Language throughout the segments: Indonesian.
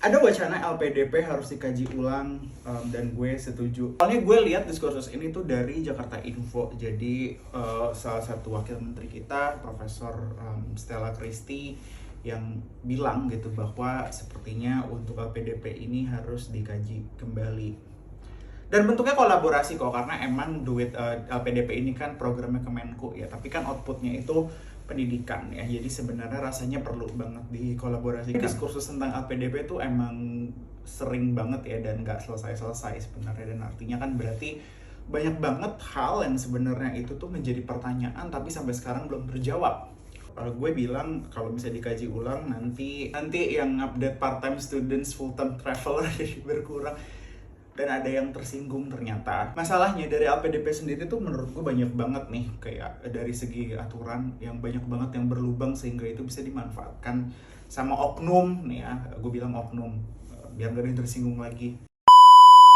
Ada wacana LPDP harus dikaji ulang, dan gue setuju. Soalnya gue lihat diskursus ini tuh dari Jakarta Info. Jadi salah satu wakil menteri kita, Profesor Stella Christy, yang bilang gitu bahwa sepertinya untuk LPDP ini harus dikaji kembali. Dan bentuknya kolaborasi kok, karena emang duit LPDP ini kan programnya Kemenku ya, tapi kan outputnya itu pendidikan ya. Jadi sebenarnya rasanya perlu banget dikolaborasikan. Diskursus tentang LPDP tuh emang sering banget ya, dan nggak selesai-selesai sebenarnya. Dan artinya kan berarti banyak banget hal yang sebenarnya itu tuh menjadi pertanyaan tapi sampai sekarang belum terjawab. Gue bilang kalau bisa dikaji ulang, nanti yang update part-time students, full-time traveler jadi berkurang. Dan ada yang tersinggung ternyata. Masalahnya dari LPDP sendiri tuh menurut gue banyak banget nih, kayak dari segi aturan yang banyak banget yang berlubang, sehingga itu bisa dimanfaatkan sama oknum nih ya. Gue bilang oknum, biar gak ada yang tersinggung lagi.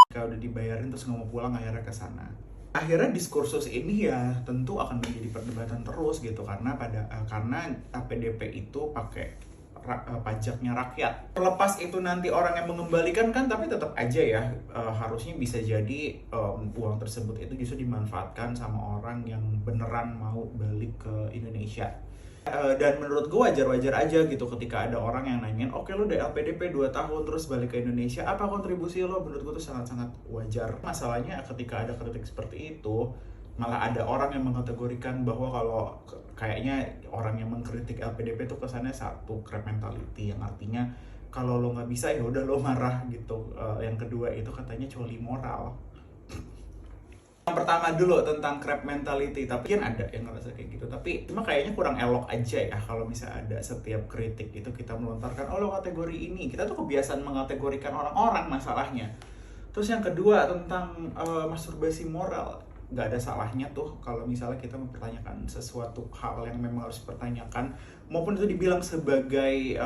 Kalau udah dibayarin terus nggak mau pulang, akhirnya ke sana. Akhirnya diskursus ini ya tentu akan menjadi perdebatan terus gitu, karena karena APDP itu pakai pajaknya rakyat. Terlepas itu nanti orang yang mengembalikan kan, tapi tetap aja ya harusnya bisa jadi uang tersebut itu justru dimanfaatkan sama orang yang beneran mau balik ke Indonesia. Dan menurut gue wajar-wajar aja gitu ketika ada orang yang nanyain, oke lu udah LPDP 2 tahun terus balik ke Indonesia, apa kontribusi lo? Menurut gue tuh sangat-sangat wajar. Masalahnya ketika ada kritik seperti itu, malah ada orang yang mengkategorikan bahwa kalau kayaknya orang yang mengkritik LPDP itu kesannya satu, crab mentality, yang artinya kalau lo nggak bisa ya udah lo marah gitu. Yang kedua itu katanya coli moral. Yang pertama dulu tentang crab mentality, tapi kan ada yang ngerasa kayak gitu, tapi cuma kayaknya kurang elok aja ya kalau misalnya ada setiap kritik itu kita melontarkan, oh lo kategori ini. Kita tuh kebiasaan mengategorikan orang-orang masalahnya. Terus yang kedua tentang masturbasi moral, nggak ada salahnya tuh kalau misalnya kita mempertanyakan sesuatu hal yang memang harus dipertanyakan, maupun itu dibilang sebagai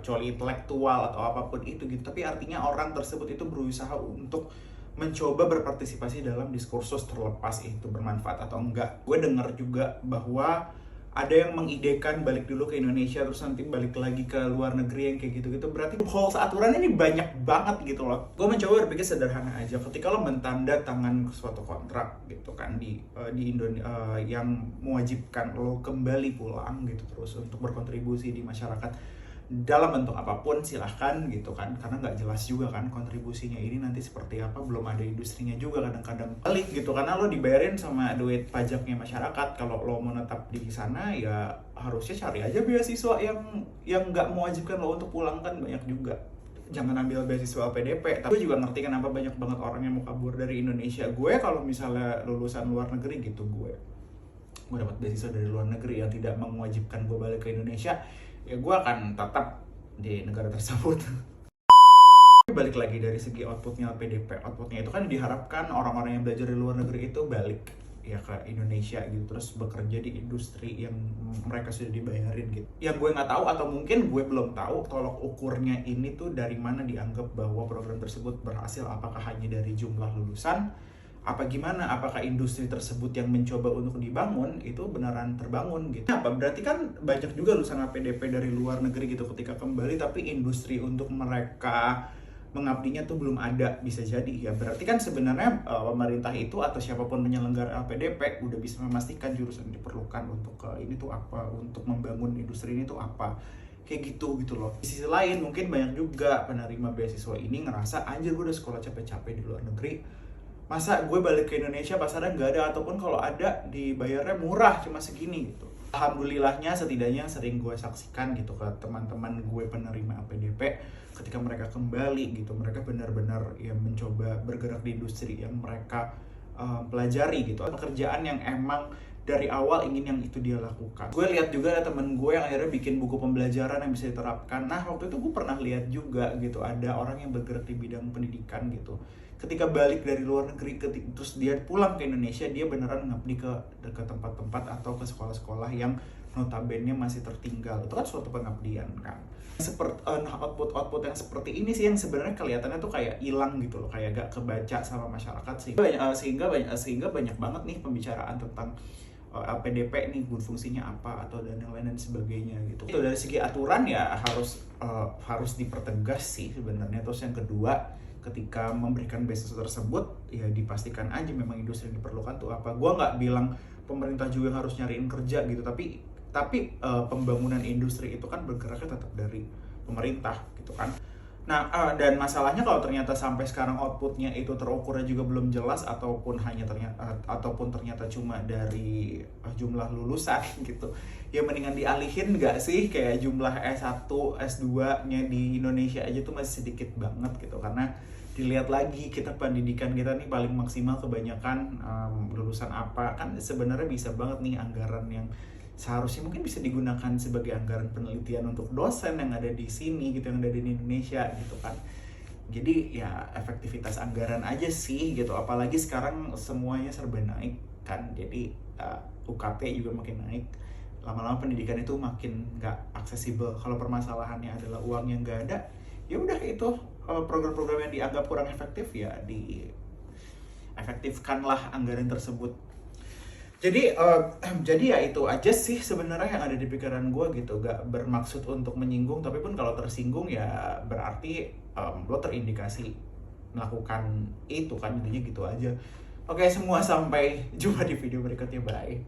coli intelektual atau apapun itu gitu, tapi artinya orang tersebut itu berusaha untuk mencoba berpartisipasi dalam diskursus, terlepas itu bermanfaat atau enggak. Gue dengar juga bahwa ada yang mengidekan balik dulu ke Indonesia terus nanti balik lagi ke luar negeri yang kayak gitu-gitu. Berarti holes aturan ini banyak banget gitu loh. Gue mencoba berpikir sederhana aja. Ketika lo mentanda tangan suatu kontrak gitu kan di Indonesia yang mewajibkan lo kembali pulang gitu terus untuk berkontribusi di masyarakat dalam bentuk apapun, silahkan gitu kan, karena nggak jelas juga kan kontribusinya ini nanti seperti apa, belum ada industrinya juga kadang-kadang balik gitu, karena lo dibayarin sama duit pajaknya masyarakat. Kalau lo mau tetap di sana ya harusnya cari aja beasiswa yang nggak mewajibkan lo untuk pulang, kan banyak juga. Jangan ambil beasiswa PDP. Tapi gue juga ngerti kenapa banyak banget orang yang mau kabur dari Indonesia. Gue kalau misalnya lulusan luar negeri gitu, gue dapat beasiswa dari luar negeri yang tidak mewajibkan gue balik ke Indonesia, ya gue akan tetap di negara tersebut. Balik lagi dari segi outputnya LPDP, outputnya itu kan diharapkan orang-orang yang belajar di luar negeri itu balik ya ke Indonesia gitu, terus bekerja di industri yang mereka sudah dibayarin gitu. Yang gue nggak tahu, atau mungkin gue belum tahu tolok ukurnya ini tuh dari mana dianggap bahwa program tersebut berhasil. Apakah hanya dari jumlah lulusan, apa gimana, apakah industri tersebut yang mencoba untuk dibangun itu beneran terbangun gitu. Apa berarti kan banyak juga lulusan APDP dari luar negeri gitu ketika kembali, tapi industri untuk mereka mengabdinya tuh belum ada, bisa jadi ya. Berarti kan sebenarnya pemerintah itu atau siapapun penyelenggara LPDP udah bisa memastikan jurusan yang diperlukan untuk ini tuh apa, untuk membangun industri ini tuh apa, kayak gitu loh. Di sisi lain mungkin banyak juga penerima beasiswa ini ngerasa, anjir gue udah sekolah capek-capek di luar negeri, masa gue balik ke Indonesia pasarnya nggak ada, ataupun kalau ada dibayarnya murah cuma segini gitu. Alhamdulillahnya setidaknya sering gue saksikan gitu ke teman-teman gue penerima APDP, ketika mereka kembali gitu, mereka benar-benar ya mencoba bergerak di industri yang mereka pelajari gitu, pekerjaan yang emang dari awal ingin yang itu dia lakukan. Gue lihat juga ada temen gue yang akhirnya bikin buku pembelajaran yang bisa diterapkan. Nah waktu itu gue pernah lihat juga gitu, ada orang yang bergerak di bidang pendidikan gitu, ketika balik dari luar negeri terus dia pulang ke Indonesia, dia beneran ngabdi ke tempat-tempat atau ke sekolah-sekolah yang notabene masih tertinggal. Itu kan suatu pengabdian kan. Seperti output yang seperti ini sih yang sebenarnya kelihatannya tuh kayak hilang gitu loh, kayak gak kebaca sama masyarakat, sehingga banyak banget nih pembicaraan tentang LPDP nih fungsinya apa atau dan yang lain dan sebagainya gitu. Itu dari segi aturan ya harus dipertegas sih sebenarnya. Terus yang kedua, ketika memberikan beasiswa tersebut ya dipastikan aja memang industri yang diperlukan tuh apa. Gua nggak bilang pemerintah juga harus nyariin kerja gitu, tapi pembangunan industri itu kan bergeraknya tetap dari pemerintah gitu kan. Nah, dan masalahnya kalau ternyata sampai sekarang outputnya itu terukurnya juga belum jelas ataupun ternyata cuma dari jumlah lulusan gitu. Ya mendingan dialihin nggak sih, kayak jumlah S1, S2-nya di Indonesia aja tuh masih sedikit banget gitu. Karena dilihat lagi kita pendidikan kita nih paling maksimal kebanyakan lulusan apa, kan sebenarnya bisa banget nih anggaran yang seharusnya mungkin bisa digunakan sebagai anggaran penelitian untuk dosen yang ada di sini gitu, yang ada di Indonesia gitu kan. Jadi ya efektivitas anggaran aja sih gitu, apalagi sekarang semuanya serba naik kan. Jadi UKT juga makin naik, lama-lama pendidikan itu makin nggak aksesibel. Kalau permasalahannya adalah uang yang nggak ada, ya udah itu program-program yang dianggap kurang efektif ya diefektifkanlah anggaran tersebut. Jadi jadi ya itu aja sih sebenarnya yang ada di pikiran gue gitu. Gak bermaksud untuk menyinggung, tapi pun kalau tersinggung ya berarti lo terindikasi melakukan itu kan, intinya gitu aja. Oke semua, sampai jumpa di video berikutnya, bye.